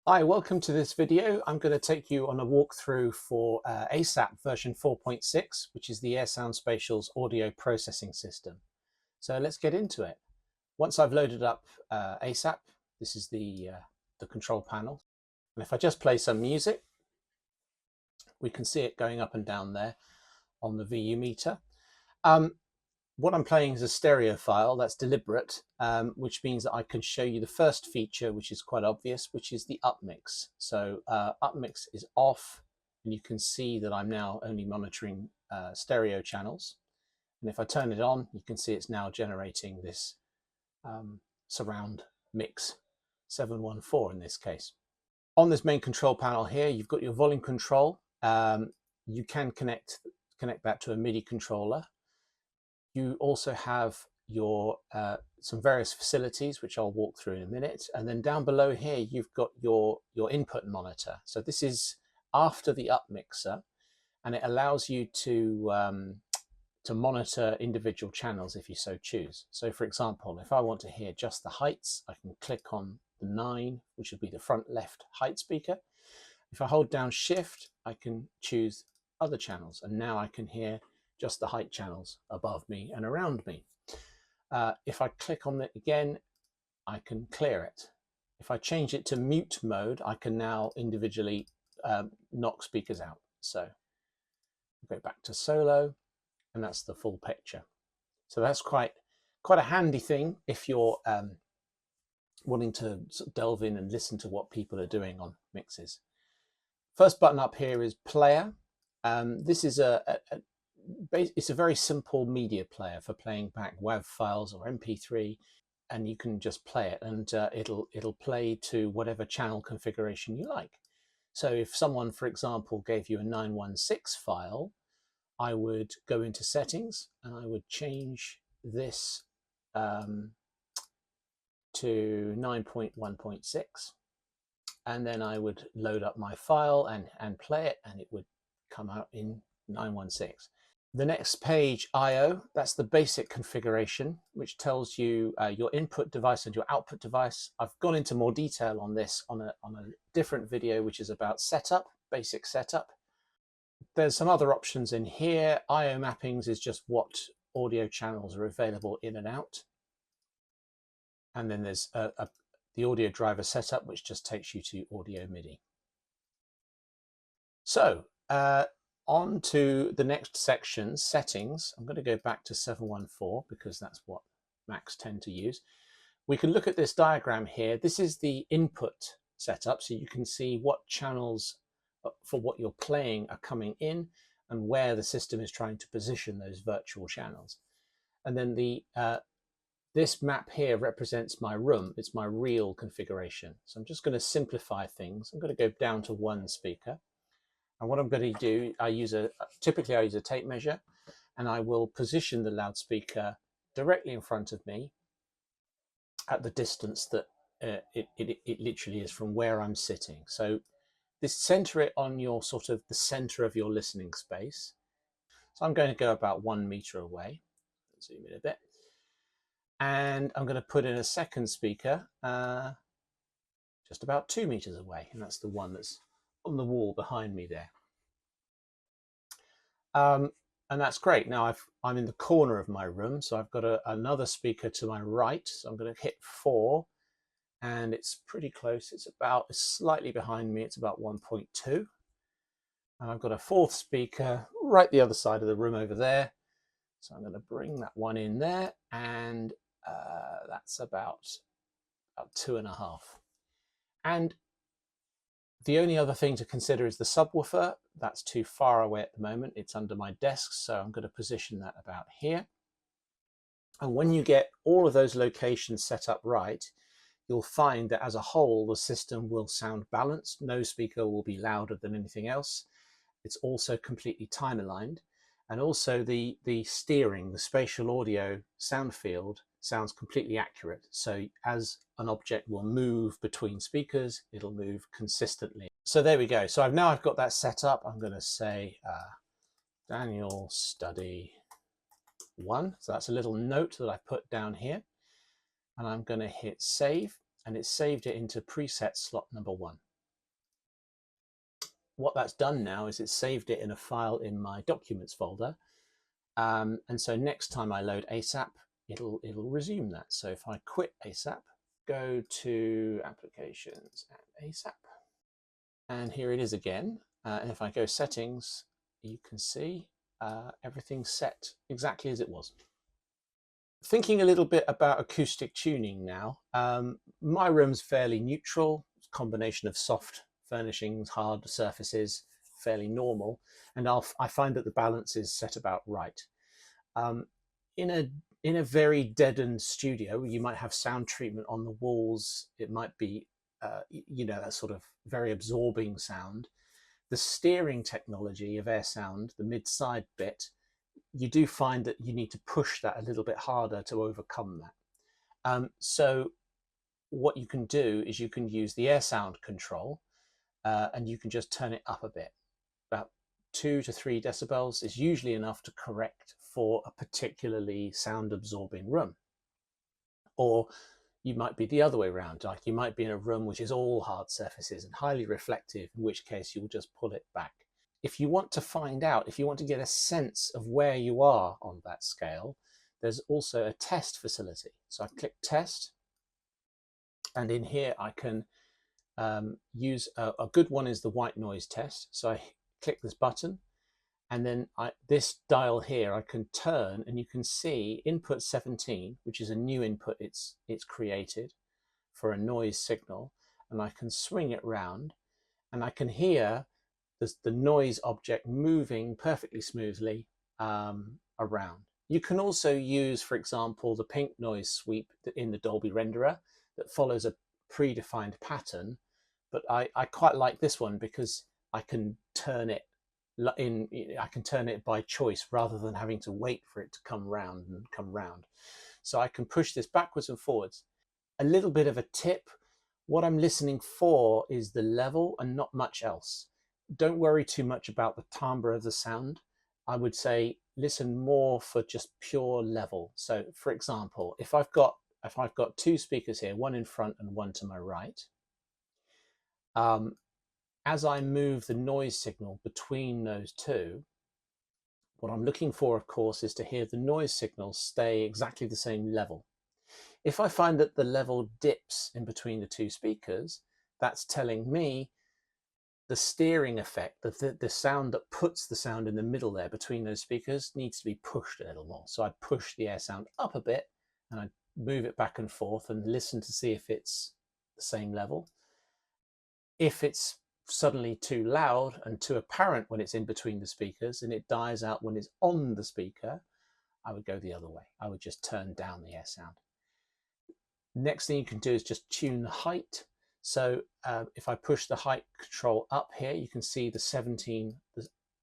Hi, welcome to this video. I'm going to take you on a walkthrough for ASAP version 4.6, which is the Airsound Spatial's audio processing system. So let's get into it. Once I've loaded up ASAP, this is the control panel. And if I just play some music, we can see it going up and down there on the VU meter. What I'm playing is a stereo file. That's deliberate, which means that I can show you the first feature, which is quite obvious, which is the upmix. So upmix is off, and you can see that I'm now only monitoring stereo channels. And if I turn it on, you can see it's now generating this surround mix 714 in this case. On this main control panel here, you've got your volume control. You can connect that to a MIDI controller. You also have your some various facilities, which I'll walk through in a minute. And then down below here, you've got your input monitor. So this is after the upmixer, and it allows you to monitor individual channels if you so choose. So for example, if I want to hear just the heights, I can click on the 9, which would be the front left height speaker. If I hold down Shift, I can choose other channels, and now I can hear just the height channels above me and around me. If I click on it again, I can clear it. If I change it to mute mode, I can now individually knock speakers out. So go back to solo, and that's the full picture. So that's quite a handy thing if you're wanting to sort of delve in and listen to what people are doing on mixes. First button up here is player. This is it's a very simple media player for playing back WAV files or MP3, and you can just play it, and it'll play to whatever channel configuration you like. So if someone, for example, gave you a 916 file, I would go into settings and I would change this to 9.1.6, and then I would load up my file and play it, and it would come out in 916. The next page, I/O, that's the basic configuration, which tells you your input device and your output device. I've gone into more detail on this on a different video, which is about setup, basic setup. There's some other options in here. I/O mappings is just what audio channels are available in and out. And then there's the audio driver setup, which just takes you to audio MIDI. So, on to the next section, settings. I'm going to go back to 714 because that's what Macs tend to use. We can look at this diagram here. This is the input setup, so you can see what channels for what you're playing are coming in and where the system is trying to position those virtual channels. And then this map here represents my room. It's my real configuration. So I'm just going to simplify things. I'm going to go down to one speaker. And what I'm going to do, typically I use a tape measure, and I will position the loudspeaker directly in front of me at the distance that it literally is from where I'm sitting. So center it on your sort of the center of your listening space. So I'm going to go about 1 meter away. Zoom in a bit. And I'm going to put in a second speaker just about 2 meters away, and that's the one that's on the wall behind me there. And that's great. Now I'm in the corner of my room, so I've got another speaker to my right. So I'm going to hit 4, and it's pretty close. It's slightly behind me. It's about 1.2. And I've got a fourth speaker right the other side of the room over there. So I'm going to bring that one in there, and that's about 2.5. And the only other thing to consider is the subwoofer. That's too far away at the moment. It's under my desk, so I'm going to position that about here. And when you get all of those locations set up right, you'll find that as a whole, the system will sound balanced. No speaker will be louder than anything else. It's also completely time aligned. And also the steering, the spatial audio sound field sounds completely accurate. So as an object will move between speakers, it'll move consistently. So there we go. So I've got that set up. I'm going to say Daniel study 1. So that's a little note that I put down here. And I'm going to hit save, and it saved it into preset slot number 1. what that's done now is it's saved it in a file in my documents folder. And so next time I load ASAP, it'll resume that. So if I quit ASAP, go to applications and ASAP, and here it is again. And if I go settings, you can see everything's set exactly as it was. Thinking a little bit about acoustic tuning now, my room's fairly neutral, it's a combination of soft furnishings, hard surfaces, fairly normal, and I find that the balance is set about right. In a very deadened studio, you might have sound treatment on the walls. It might be, that sort of very absorbing sound. The steering technology of Airsound, the mid-side bit, you do find that you need to push that a little bit harder to overcome that. So what you can do is you can use the Airsound control, and you can just turn it up a bit. About 2 to 3 decibels is usually enough to correct for a particularly sound absorbing room. Or you might be the other way around, like you might be in a room which is all hard surfaces and highly reflective, in which case you'll just pull it back. If you want to find out, if you want to get a sense of where you are on that scale, there's also a test facility. So I click test, and in here I can use a good one is the white noise test. So I click this button, and then this dial here I can turn, and you can see input 17, which is a new input it's created for a noise signal, and I can swing it round, and I can hear the noise object moving perfectly smoothly around. You can also use, for example, the pink noise sweep in the Dolby renderer that follows a predefined pattern, but I quite like this one because I can turn it by choice rather than having to wait for it to come round and come round. So I can push this backwards and forwards. A little bit of a tip: what I'm listening for is the level and not much else. Don't worry too much about the timbre of the sound. I would say listen more for just pure level. So for example, if I've got 2 speakers here, one in front and one to my right, as I move the noise signal between those two, what I'm looking for, of course, is to hear the noise signal stay exactly the same level. If I find that the level dips in between the 2 speakers, that's telling me the steering effect, the sound that puts the sound in the middle there between those speakers, needs to be pushed a little more. So I push the air sound up a bit, and I move it back and forth and listen to see if it's the same level. If it's suddenly too loud and too apparent when it's in between the speakers, and it dies out when it's on the speaker, I would go the other way. I would just turn down the air sound. Next thing you can do is just tune the height. So if I push the height control up here, you can see the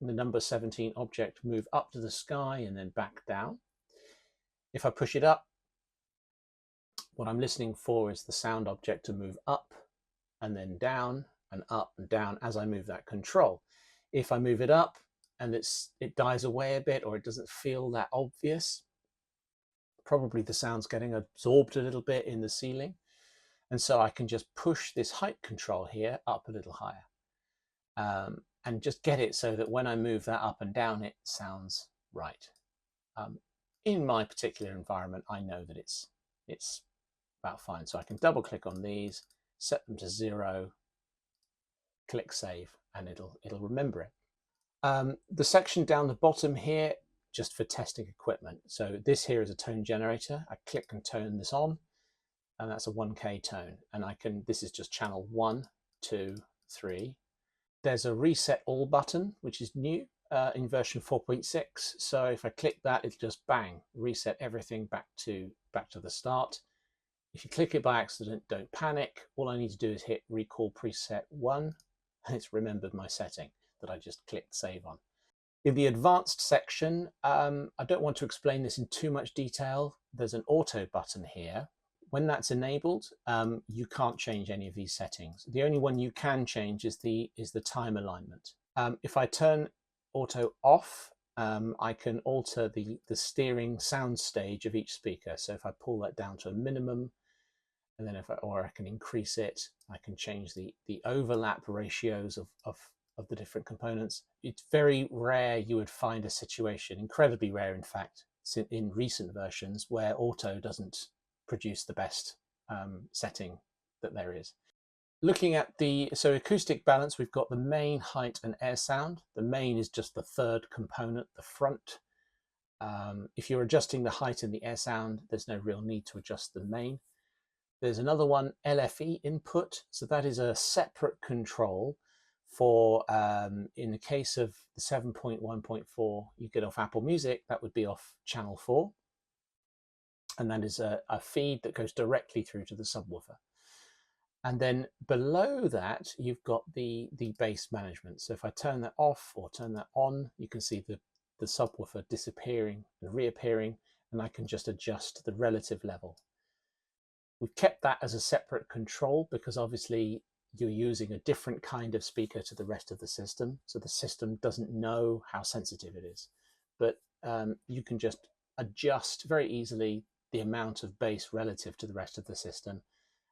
number 17 object move up to the sky and then back down. If I push it up, what I'm listening for is the sound object to move up and then down and up and down as I move that control. If I move it up and it dies away a bit, or it doesn't feel that obvious, probably the sound's getting absorbed a little bit in the ceiling. And so I can just push this height control here up a little higher, and just get it so that when I move that up and down, it sounds right. In my particular environment, I know that it's about fine. So I can double click on these, set them to 0, click save, and it'll remember it. The section down the bottom here, just for testing equipment. So this here is a tone generator. I click and turn this on, and that's a 1K tone. And this is just channel 1, 2, 3. There's a reset all button, which is new in version 4.6. So if I click that, it'll just bang, reset everything back to the start. If you click it by accident, don't panic. All I need to do is hit recall preset 1, and it's remembered my setting that I just clicked save on. In the advanced section, I don't want to explain this in too much detail. There's an auto button here. When that's enabled, you can't change any of these settings. The only one you can change is the time alignment. If I turn auto off, I can alter the steering sound stage of each speaker. So if I pull that down to a minimum, and then I can increase it, I can change the overlap ratios of of the different components. It's very rare you would find a situation, incredibly rare in fact, in recent versions where auto doesn't produce the best setting that there is. Looking at so acoustic balance, we've got the main, height and air sound. The main is just the third component, the front. If you're adjusting the height and the air sound, there's no real need to adjust the main. There's another one, LFE input. So that is a separate control for, in the case of the 7.1.4 you get off Apple Music, that would be off channel 4. And that is a feed that goes directly through to the subwoofer. And then below that, you've got the bass management. So if I turn that off or turn that on, you can see the subwoofer disappearing and reappearing, and I can just adjust the relative level. We've kept that as a separate control because obviously you're using a different kind of speaker to the rest of the system. So the system doesn't know how sensitive it is, but you can just adjust very easily the amount of bass relative to the rest of the system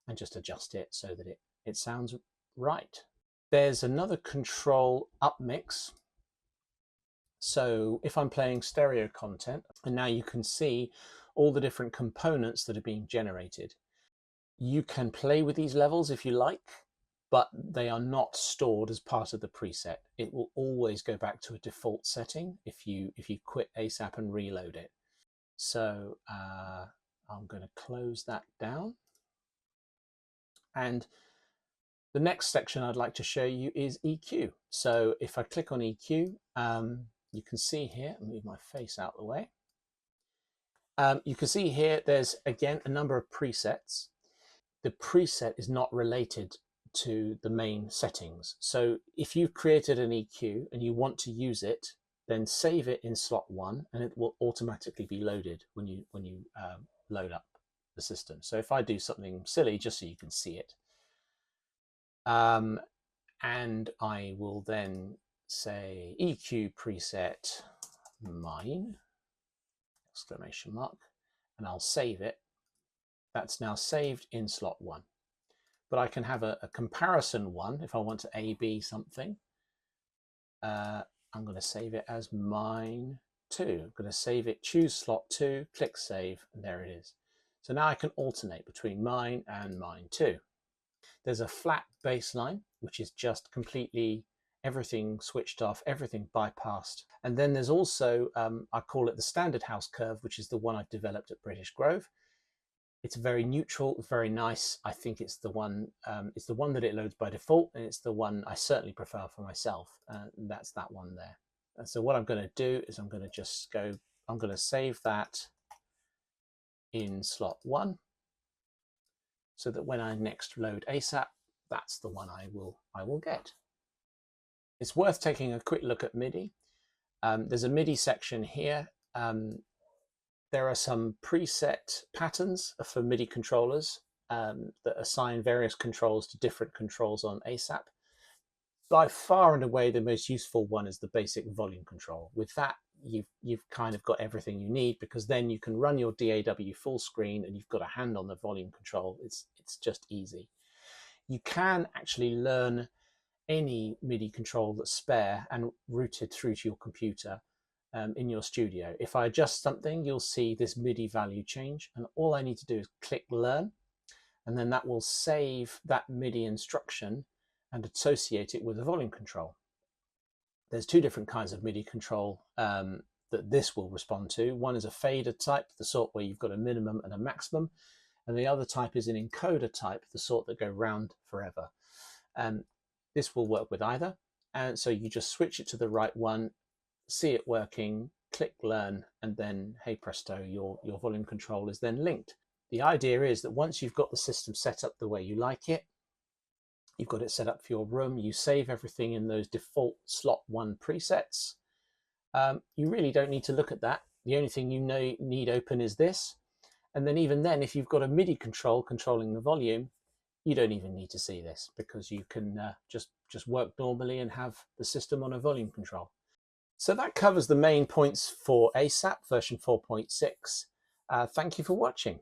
and just adjust it so that it sounds right. There's another control, upmix. So if I'm playing stereo content, and now you can see all the different components that are being generated. You can play with these levels if you like, but they are not stored as part of the preset. It will always go back to a default setting if you quit ASAP and reload it. So I'm going to close that down. And the next section I'd like to show you is EQ. So if I click on EQ, you can see here, I'll move my face out of the way. You can see here, there's again a number of presets. The preset is not related to the main settings. So if you've created an EQ and you want to use it, then save it in slot 1 and it will automatically be loaded when you load up the system. So if I do something silly, just so you can see it, and I will then say EQ preset mine, exclamation mark, and I'll save it. That's now saved in slot 1. But I can have a comparison one if I want to A/B something. I'm going to save it as mine 2. I'm going to save it, choose slot 2, click save, and there it is. So now I can alternate between mine and mine 2. There's a flat baseline, which is just completely everything switched off, everything bypassed. And then there's also, I call it the standard house curve, which is the one I've developed at British Grove. It's very neutral, very nice. I think it's the one that it loads by default, and it's the one I certainly prefer for myself. That's that one there. And so what I'm going to do is I'm going to save that in slot 1, so that when I next load ASAP, that's the one I will get. It's worth taking a quick look at MIDI. There's a MIDI section here. There are some preset patterns for MIDI controllers that assign various controls to different controls on ASAP. By far and away, the most useful one is the basic volume control. With that, you've kind of got everything you need, because then you can run your DAW full screen and you've got a hand on the volume control. It's just easy. You can actually learn any MIDI control that's spare and routed through to your computer in your studio. If I adjust something, you'll see this MIDI value change, and all I need to do is click learn, and then that will save that MIDI instruction and associate it with a volume control. There's 2 different kinds of MIDI control that this will respond to. One is a fader type, the sort where you've got a minimum and a maximum, and the other type is an encoder type, the sort that go round forever. This will work with either, and so you just switch it to the right one, see it working, click learn, and then hey presto, your volume control is then linked. The idea is that once you've got the system set up the way you like it, you've got it set up for your room, you save everything in those default slot 1 presets. You really don't need to look at that. The only thing you need open is this, and then even then, if you've got a MIDI control controlling the volume, you don't even need to see this, because you can just work normally and have the system on a volume control. So that covers the main points for ASAP version 4.6. Thank you for watching.